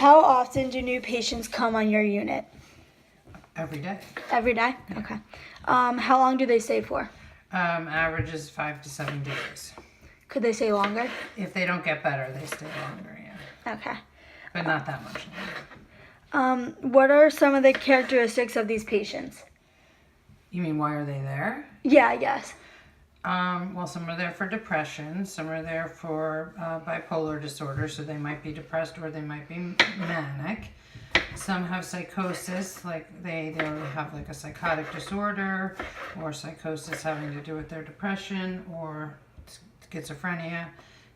How often do new patients come on your unit? Every day. Every day? Okay. How long do they stay for? Average is 5 to 7 days. Could they stay longer? If they don't get better, they stay longer, yeah. Okay. But not that much longer. What are some of the characteristics of these patients? You mean why are they there? Yeah, I guess. Well, some are there for depression, some are there for bipolar disorder, so they might be depressed or they might be manic. Some have psychosis, like they have like a psychotic disorder or psychosis having to do with their depression or schizophrenia.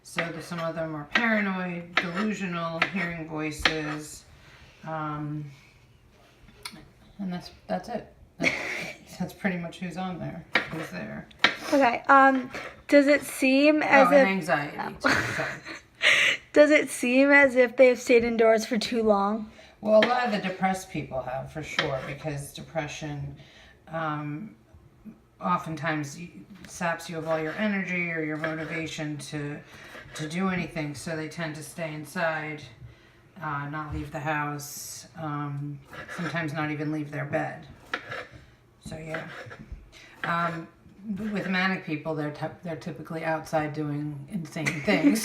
So some of them are paranoid, delusional, hearing voices, and that's it. That's pretty much who's on there, who's there. Okay. Does it seem as and if anxiety too. Sorry. does it seem as if they've stayed indoors for too long? Well, a lot of the depressed people have, for sure, because depression oftentimes saps you of all your energy or your motivation to do anything. So they tend to stay inside, not leave the house, sometimes not even leave their bed. So yeah. With manic people, they're typically outside doing insane things.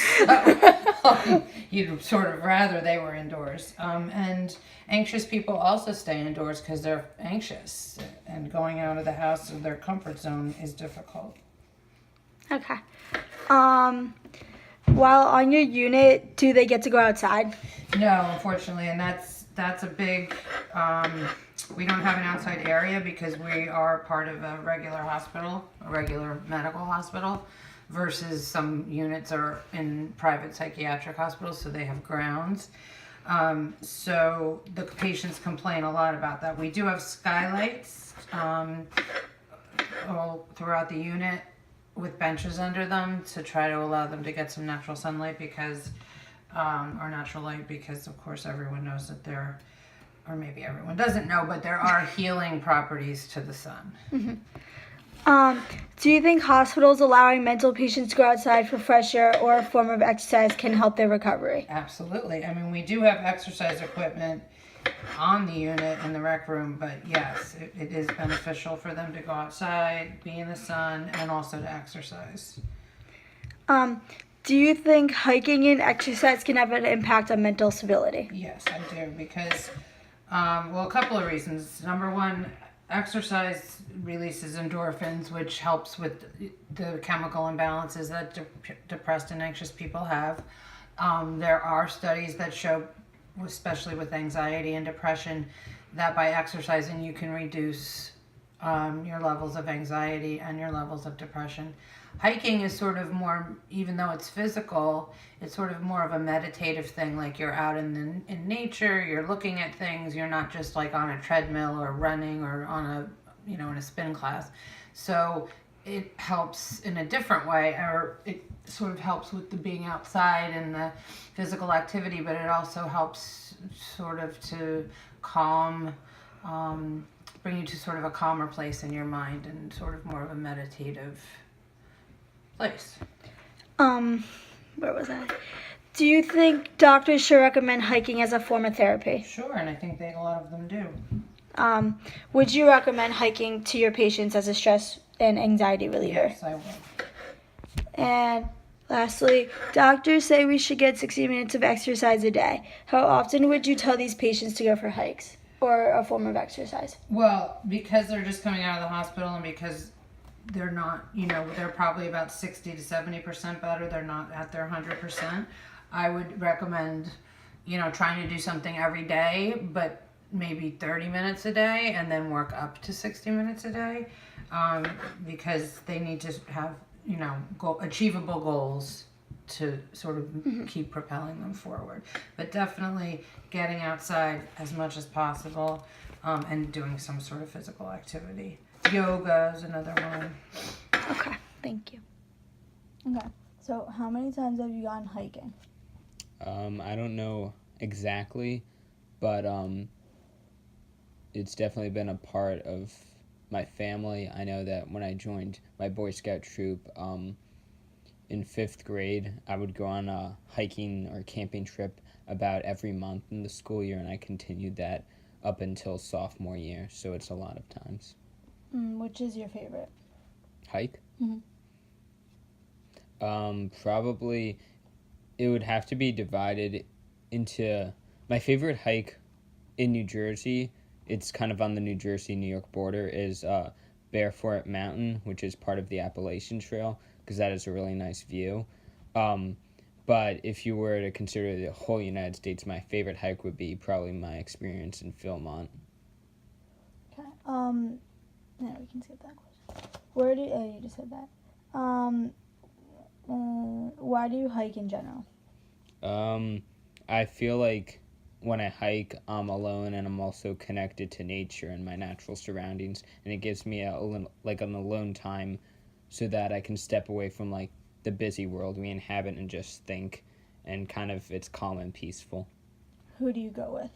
So, you'd sort of rather they were indoors. And anxious people also stay indoors because they're anxious, and going out of the house of their comfort zone is difficult. Okay. While on your unit, do they get to go outside? No, unfortunately, and that's a big. We don't have an outside area because we are part of a regular hospital, a regular medical hospital, versus some units are in private psychiatric hospitals, so they have grounds. So the patients complain a lot about that. We do have skylights all throughout the unit with benches under them to try to allow them to get some natural sunlight because, or natural light, because of course everyone knows that there, or maybe everyone doesn't know, but there are healing properties to the sun. Mm-hmm. Do you think hospitals allowing mental patients to go outside for fresh air or a form of exercise can help their recovery? Absolutely. I mean, we do have exercise equipment on the unit in the rec room, but yes, it is beneficial for them to go outside, be in the sun, and also to exercise. Do you think hiking and exercise can have an impact on mental stability? Yes, I do, because well, a couple of reasons. Number one, exercise releases endorphins, which helps with the chemical imbalances that depressed and anxious people have. There are studies that show, especially with anxiety and depression, that by exercising you can reduce your levels of anxiety and your levels of depression. Hiking is sort of more, even though it's physical, it's sort of more of a meditative thing. Like you're out in nature, you're looking at things. You're not just like on a treadmill or running or on a, in a spin class. So it helps in a different way, or it sort of helps with the being outside and the physical activity, but it also helps sort of to calm, bring you to sort of a calmer place in your mind and sort of more of a meditative place. Where was I? Do you think doctors should recommend hiking as a form of therapy? Sure, and I think a lot of them do. Would you recommend hiking to your patients as a stress and anxiety reliever? Yes, I would. And lastly, doctors say we should get 60 minutes of exercise a day. How often would you tell these patients to go for hikes or a form of exercise? Well, because they're just coming out of the hospital and because they're not, they're probably about 60 to 70% better. They're not at their 100%. I would recommend, trying to do something every day, but maybe 30 minutes a day and then work up to 60 minutes a day, because they need to have, achievable goals to sort of keep propelling them forward. But definitely getting outside as much as possible, and doing some sort of physical activity. Yoga is another one. Okay, thank you. Okay, so how many times have you gone hiking? I don't know exactly, but it's definitely been a part of my family. I know that when I joined my Boy Scout troop, in 5th grade, I would go on a hiking or camping trip about every month in the school year, and I continued that up until sophomore year, so it's a lot of times. Which is your favorite? Hike? Mhm. Probably it would have to be divided into my favorite hike in New Jersey. It's kind of on the New Jersey-New York border, is Bearfoot Mountain, which is part of the Appalachian Trail, because that is a really nice view. But if you were to consider the whole United States, my favorite hike would be probably my experience in Philmont. Okay. No, we can skip that question. Where do you just said that. Why do you hike in general? I feel like when I hike, I'm alone and I'm also connected to nature and my natural surroundings, and it gives me an alone time so that I can step away from like the busy world we inhabit and just think, and kind of it's calm and peaceful. Who do you go with?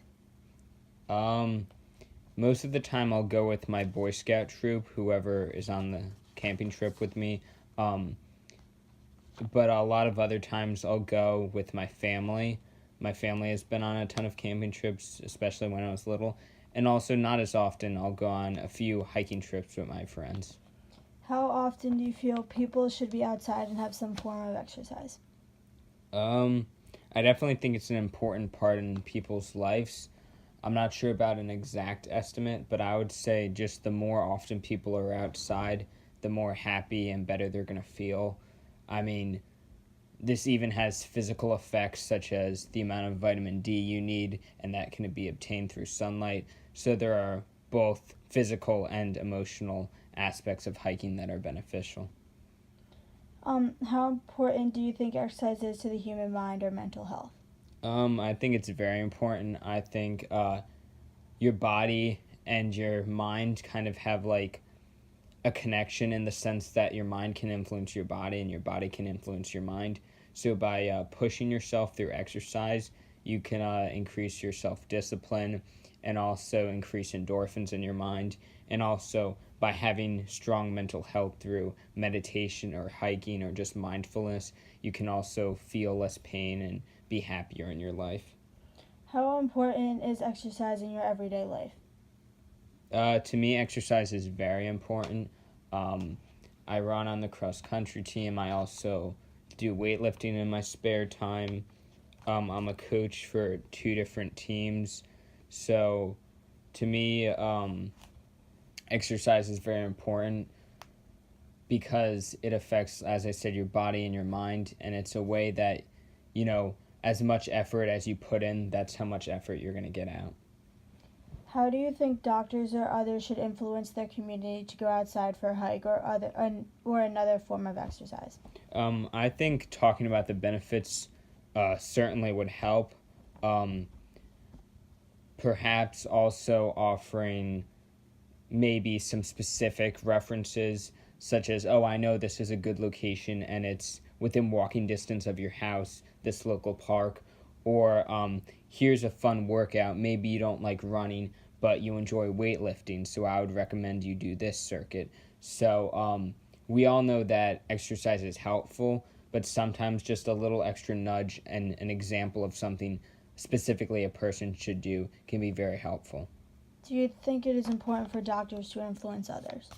Most of the time I'll go with my Boy Scout troop, whoever is on the camping trip with me. But a lot of other times I'll go with my family. My family has been on a ton of camping trips, especially when I was little. And also, not as often, I'll go on a few hiking trips with my friends. How often do you feel people should be outside and have some form of exercise? I definitely think it's an important part in people's lives. I'm not sure about an exact estimate, but I would say just the more often people are outside, the more happy and better they're going to feel. I mean, this even has physical effects such as the amount of vitamin D you need, and that can be obtained through sunlight. So there are both physical and emotional aspects of hiking that are beneficial. How important do you think exercise is to the human mind or mental health? I think it's very important. I think your body and your mind kind of have like a connection in the sense that your mind can influence your body and your body can influence your mind. So by pushing yourself through exercise, you can increase your self-discipline and also increase endorphins in your mind. And also by having strong mental health through meditation or hiking or just mindfulness, you can also feel less pain and be happier in your life. How important is exercise in your everyday life? To me, exercise is very important. I run on the cross-country team. I also do weightlifting in my spare time. I'm a coach for 2 different teams. So, to me, exercise is very important because it affects, as I said, your body and your mind. And it's a way that, as much effort as you put in, that's how much effort you're going to get out. How do you think doctors or others should influence their community to go outside for a hike or another form of exercise? I think talking about the benefits certainly would help. Perhaps also offering maybe some specific references, such as, oh, I know this is a good location and it's within walking distance of your house, this local park, or here's a fun workout. Maybe you don't like running, but you enjoy weightlifting, so I would recommend you do this circuit. So we all know that exercise is helpful, but sometimes just a little extra nudge and an example of something specifically a person should do can be very helpful. Do you think it is important for doctors to influence others?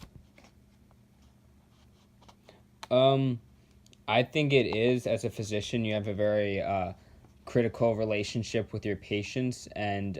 I think it is. As a physician, you have a very critical relationship with your patients, and